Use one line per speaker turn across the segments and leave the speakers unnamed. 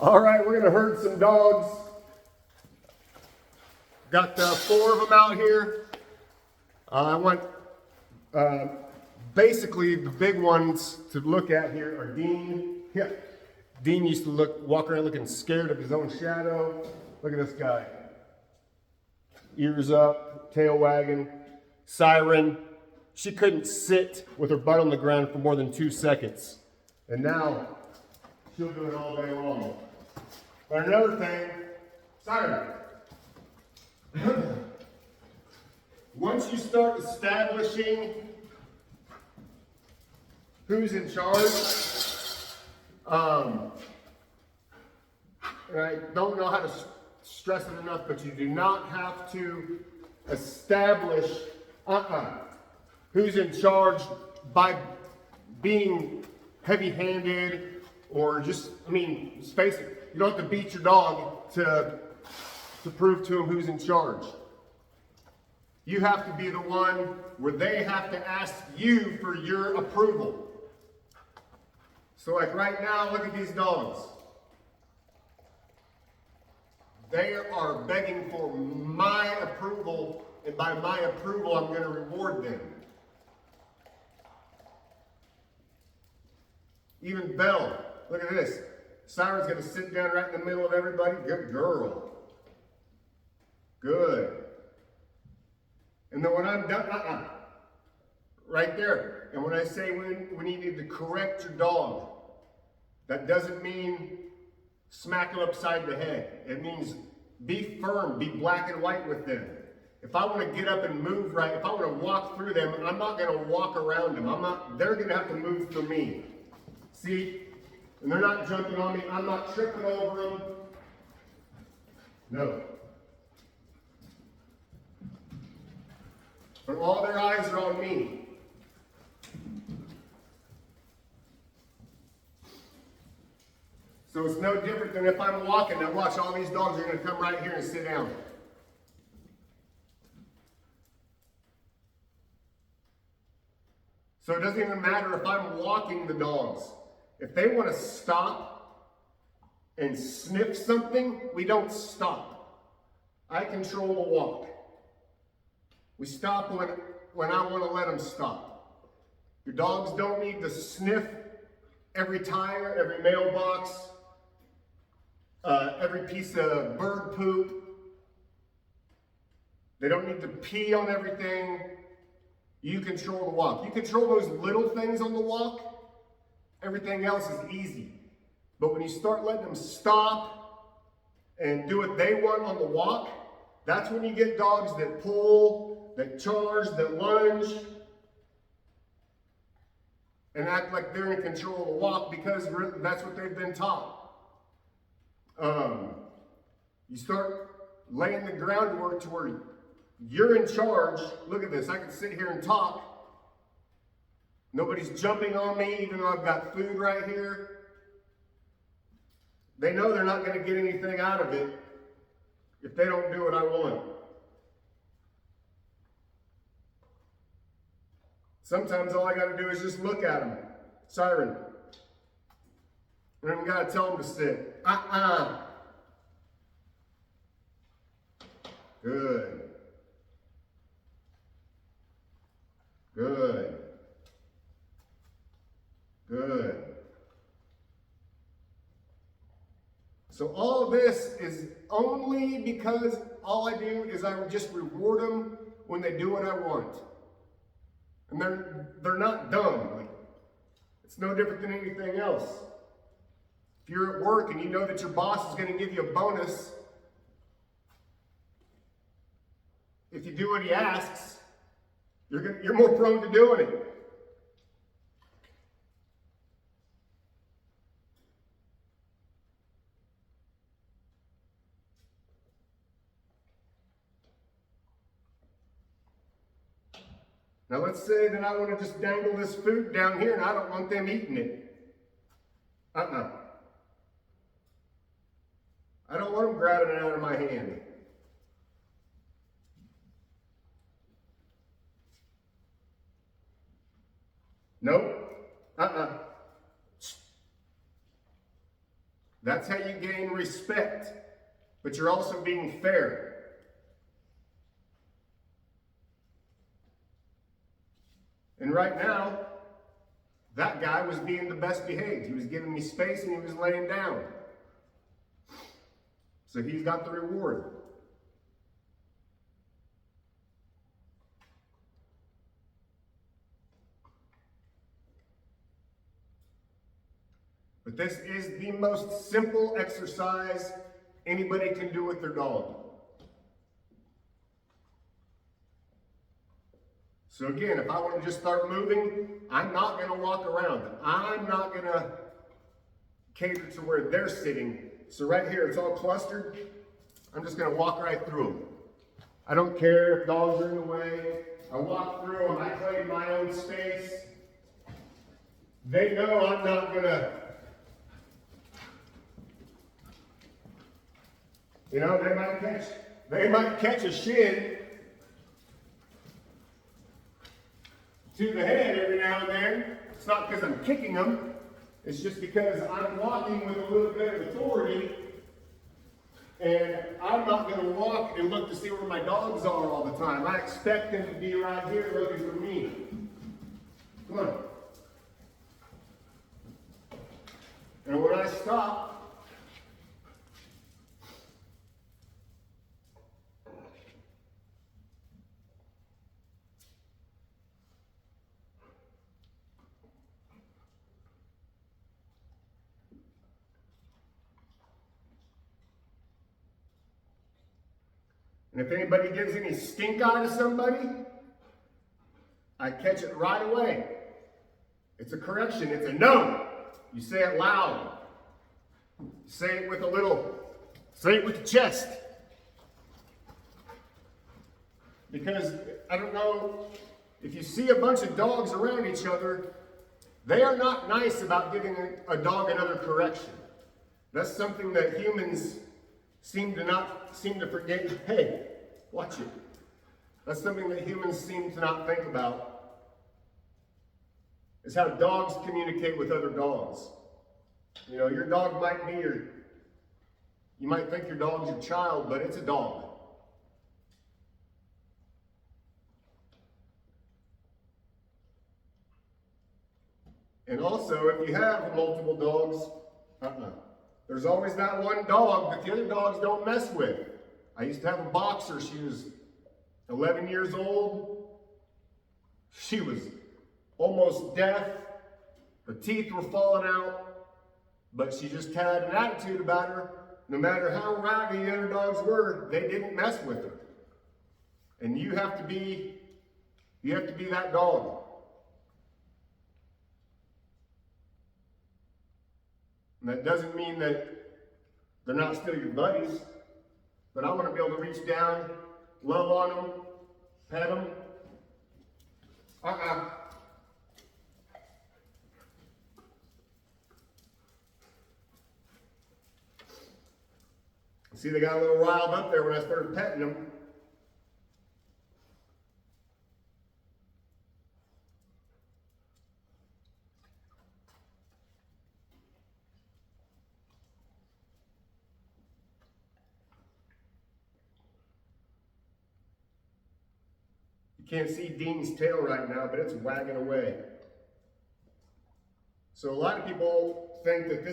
All right, we're gonna herd some dogs. Got 4 of them out here. I want basically the big ones to look at here are Dean. Yeah, Dean used to walk around looking scared of his own shadow. Look at this guy. Ears up, tail wagging. Syren. She couldn't sit with her butt on the ground for more than 2 seconds. And now she'll do it all day long. But another thing, Syren. Once you start establishing who's in charge, and I don't know how to stress it enough, but you do not have to establish who's in charge by being heavy-handed or just, face it, you don't have to beat your dog to prove to him who's in charge. You have to be the one where they have to ask you for your approval. So like right now, look at these dogs. They are begging for my approval, and by my approval, I'm going to reward them. Even Belle, look at this. Syren's going to sit down right in the middle of everybody. Good girl. Good. And then when I'm done, right there. And when I say when you need to correct your dog, that doesn't mean smack them upside the head. It means be firm, be black and white with them. If I want to get up and move right, if I want to walk through them, I'm not going to walk around them. They're going to have to move for me. See? And they're not jumping on me. I'm not tripping over them. No. But all their eyes are on me. So it's no different than if I'm walking. Now watch, all these dogs are going to come right here and sit down. So it doesn't even matter if I'm walking the dogs. If they want to stop and sniff something, we don't stop. I control the walk. We stop when I want to let them stop. Your dogs don't need to sniff every tire, every mailbox, every piece of bird poop. They don't need to pee on everything. You control the walk. You control those little things on the walk, everything else is easy. But when you start letting them stop and do what they want on the walk, that's when you get dogs that pull, that charge, that lunge, and act like they're in control of the walk because that's what they've been taught. You start laying the groundwork to where you're in charge. Look at this. I can sit here and talk. Nobody's jumping on me, even though I've got food right here. They know they're not going to get anything out of it if they don't do what I want. Sometimes all I got to do is just look at them. Syren. And then got to tell them to sit. Good. Good. Good. So all of this is only because all I do is I just reward them when they do what I want. And they're not dumb. It's no different than anything else. If you're at work and you know that your boss is going to give you a bonus, if you do what he asks, you're more prone to doing it. Now let's say that I want to just dangle this food down here and I don't want them eating it. I don't want them grabbing it out of my hand. Nope. That's how you gain respect. But you're also being fair. And right now, that guy was being the best behaved. He was giving me space and he was laying down. So he's got the reward. But this is the most simple exercise anybody can do with their dog. So again, if I want to just start moving, I'm not going to walk around. I'm not going to cater to where they're sitting. So right here, it's all clustered. I'm just going to walk right through them. I don't care if dogs are in the way. I walk through them. I claim my own space. They know I'm not going to, you know, they might catch a shin to the head every now and then. It's not because I'm kicking them. It's just because I'm walking with a little bit of authority, and I'm not going to walk and look to see where my dogs are all the time. I expect them to be right here looking for me. Come on. And when I stop, and if anybody gives any stink eye to somebody, I catch it right away. It's a correction. It's a no. You say it loud. Say it with say it with the chest. Because I don't know, if you see a bunch of dogs around each other, they are not nice about giving a dog another correction. That's something that humans seem to forget. Hey, watch it. That's something that humans seem to not think about. Is how dogs communicate with other dogs. You know, your dog might be you might think your dog's your child, but it's a dog. And also, if you have multiple dogs, there's always that one dog that the other dogs don't mess with. I used to have a boxer. She was 11 years old. She was almost deaf. Her teeth were falling out. But she just had an attitude about her. No matter how rowdy the other dogs were, they didn't mess with her. And you have to be that dog. And that doesn't mean that they're not still your buddies, but I want to be able to reach down, love on them, pet them. See, they got a little riled up there when I started petting them. You can't see Dean's tail right now, but it's wagging away. So a lot of people think that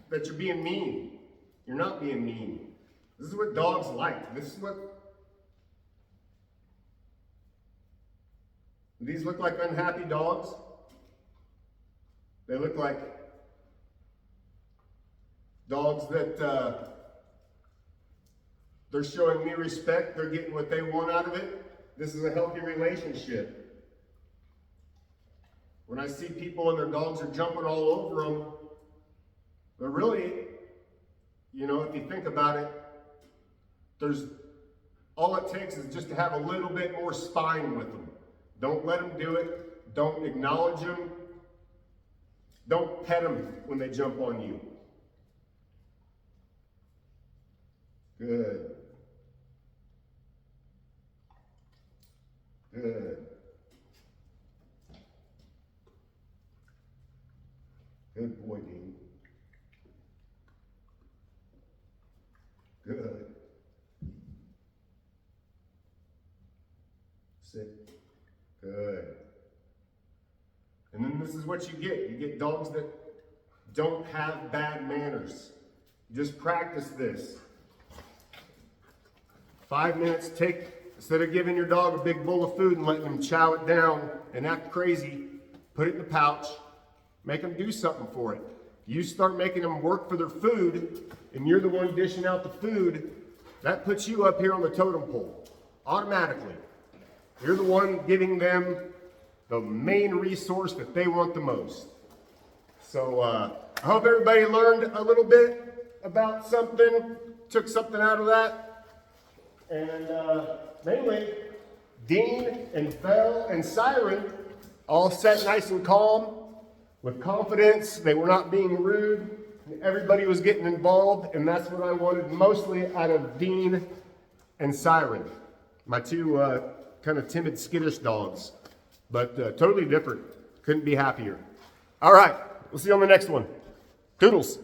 that you're being mean. You're not being mean. This is what dogs like. These look like unhappy dogs. They look like dogs that they're showing me respect. They're getting what they want out of it. This is a healthy relationship. When I see people and their dogs are jumping all over them, they're really, you know, if you think about it, all it takes is just to have a little bit more spine with them. Don't let them do it. Don't acknowledge them. Don't pet them when they jump on you. Good. Good. Good boy, Dean. Good. Sit. Good. And then this is what you get. You get dogs that don't have bad manners. Just practice this. 5 minutes, instead of giving your dog a big bowl of food and letting him chow it down and act crazy, put it in the pouch, make them do something for it. You start making them work for their food, and you're the one dishing out the food, that puts you up here on the totem pole, automatically. You're the one giving them the main resource that they want the most. So I hope everybody learned a little bit about something, took something out of that. And mainly, Dean and Belle and Syren all sat nice and calm, with confidence. They were not being rude. Everybody was getting involved, and that's what I wanted mostly out of Dean and Syren, my two kind of timid, skittish dogs, but totally different. Couldn't be happier. All right, we'll see you on the next one. Toodles.